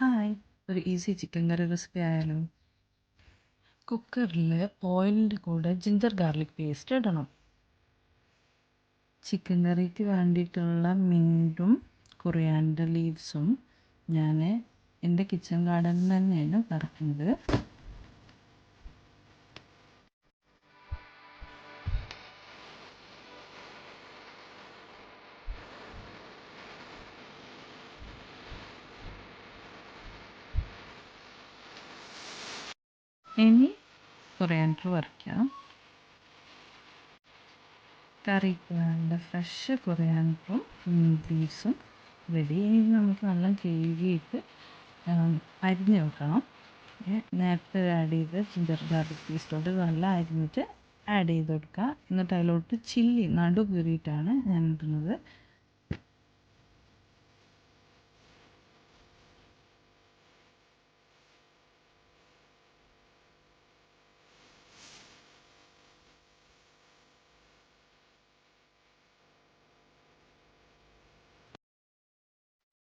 Hi, ഒരു easy chicken കറി recipe ആയാലോ? കുക്കറിൽ ഓയിലിൻ്റെ കൂടെ ജിഞ്ചർ ഗാർലിക് പേസ്റ്റ് ഇടണം. ചിക്കൻ കറിക്ക് വേണ്ടിയിട്ടുള്ള മിൻറ്റും കൊറിയാൻഡർ ലീവ്സും ഞാൻ എൻ്റെ കിച്ചൺ ഗാർഡനിൽ തന്നെയാണ് പറിക്കുന്നത്. ഇനി കൊറിയാൻഡർ പറിക്കാം. കറിക്ക് വേണ്ട ഫ്രഷ് കൊറിയാൻഡറും ലീവ്സും റെഡി. ഇനി നമുക്ക് നല്ല കഴുകിയിട്ട് അരിഞ്ഞ് വെക്കണം. നേരത്തെ ആഡ് ചെയ്ത് ജിഞ്ചർ ഗാർലിക് പേസ്റ്റോട്ട് നല്ല അരിഞ്ഞിട്ട് ആഡ് ചെയ്ത് കൊടുക്കുക. എന്നിട്ട് അതിലോട്ട് ചില്ലി നടു കീറിയിട്ടാണ് ഞാൻ ഇടുന്നത്.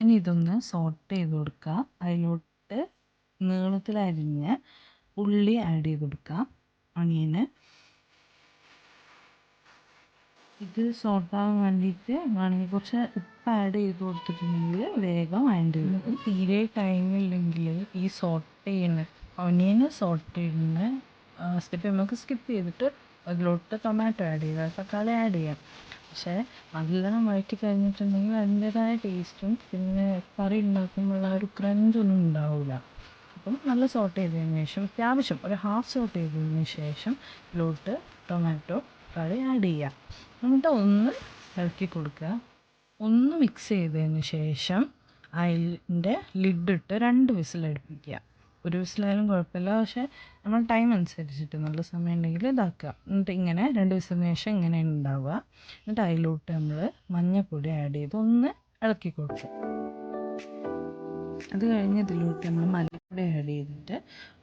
ഇനി ഇതൊന്ന് സോട്ട് ചെയ്ത് കൊടുക്കുക. അതിലോട്ട് നീളത്തിലരിഞ്ഞ ഉള്ളി ആഡ് ചെയ്ത് കൊടുക്കുക, അണിയന്. ഇത് സോട്ടാകാൻ വേണ്ടിയിട്ട് വേണമെങ്കിൽ കുറച്ച് ഉപ്പ് ആഡ് ചെയ്ത് കൊടുത്തിട്ടുണ്ടെങ്കിൽ വേഗം അതിൻ്റെ തീരെ ടൈമില്ലെങ്കിൽ ഈ സോട്ട് ചെയ്യുന്ന ഒനിയന് സോട്ട് ചെയ്യുന്ന സ്റ്റെപ്പ് നമുക്ക് സ്കിപ്പ് ചെയ്തിട്ട് അതിലോട്ട് ടൊമാറ്റോ ആഡ് ചെയ്യുക, തക്കാളി ആഡ് ചെയ്യാം. പക്ഷേ നല്ലോണം വഴറ്റി കഴിഞ്ഞിട്ടുണ്ടെങ്കിൽ അതിൻ്റേതായ ടേസ്റ്റും പിന്നെ കറി ഉണ്ടാക്കുമ്പോഴുള്ള ഒരു ക്രഞ്ചൊന്നും ഉണ്ടാവില്ല. അപ്പം നല്ല സോട്ട് ചെയ്തതിന് ശേഷം അത്യാവശ്യം ഒരു ഹാഫ് സോട്ട് ചെയ്തതിന് ശേഷം ഇതിലോട്ട് ടൊമാറ്റോ കറി ആഡ് ചെയ്യുക. എന്നിട്ട് ഒന്ന് ഇളക്കി കൊടുക്കുക. ഒന്ന് മിക്സ് ചെയ്തതിന് ശേഷം അതിൻ്റെ ലിഡിട്ട് 2 വിസിലടുപ്പിക്കുക. ഒരു വിസിലായാലും കുഴപ്പമില്ല, പക്ഷേ നമ്മൾ ടൈം അനുസരിച്ചിട്ട് നല്ല സമയം ഉണ്ടെങ്കിൽ ഇതാക്കുക. എന്നിട്ട് ഇങ്ങനെ 2 വിസിലിന് ശേഷം ഇങ്ങനെ ഉണ്ടാവുക. എന്നിട്ട് അതിലോട്ട് നമ്മൾ മഞ്ഞൾപ്പൊടി ആഡ് ചെയ്ത് ഒന്ന് ഇളക്കി കൊടുക്കുക. അത് കഴിഞ്ഞ് ഇതിലോട്ട് നമ്മൾ മല്ലിപ്പൊടി ആഡ് ചെയ്തിട്ട്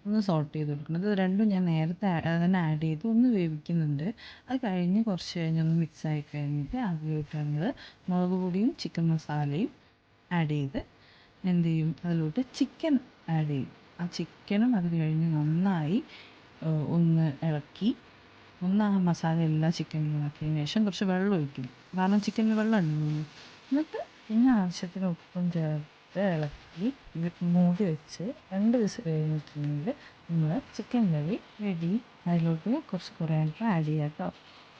ഒന്ന് സോട്ട് ചെയ്ത് കൊടുക്കണം. ഇത് രണ്ടും ഞാൻ നേരത്തെ തന്നെ ആഡ് ചെയ്ത് ഒന്ന് വേവിക്കുന്നുണ്ട്. അത് കഴിഞ്ഞ് കുറച്ച് കഴിഞ്ഞൊന്ന് മിക്സ് ആയി കഴിഞ്ഞിട്ട് അതിലോട്ട് നമ്മൾ മുളക് പൊടിയും ചിക്കൻ മസാലയും ആഡ് ചെയ്ത് എന്ത് ചെയ്യും, അതിലോട്ട് ചിക്കൻ ആഡ് ചെയ്യും. ആ ചിക്കനും അത് കഴിഞ്ഞ് നന്നായി ഒന്ന് ഇളക്കി ആ മസാല എല്ലാ ചിക്കനിലും ആക്കിയതിന് ശേഷം കുറച്ച് വെള്ളം ഒഴിക്കും, കാരണം ചിക്കനിൽ വെള്ളം ഉണ്ടാവുമല്ലോ. എന്നിട്ട് പിന്നെ ആവശ്യത്തിന് ഉപ്പും ചേർത്ത് ഇളക്കി മൂടി വെച്ച് 2 വിസിൽ കഴിഞ്ഞിട്ടുണ്ടെങ്കിൽ നമ്മൾ ചിക്കൻ കറി റെഡി. അതിലോട്ട് കുറച്ച് കൊറിയാൻഡർ ആഡ് ചെയ്യാം കേട്ടോ.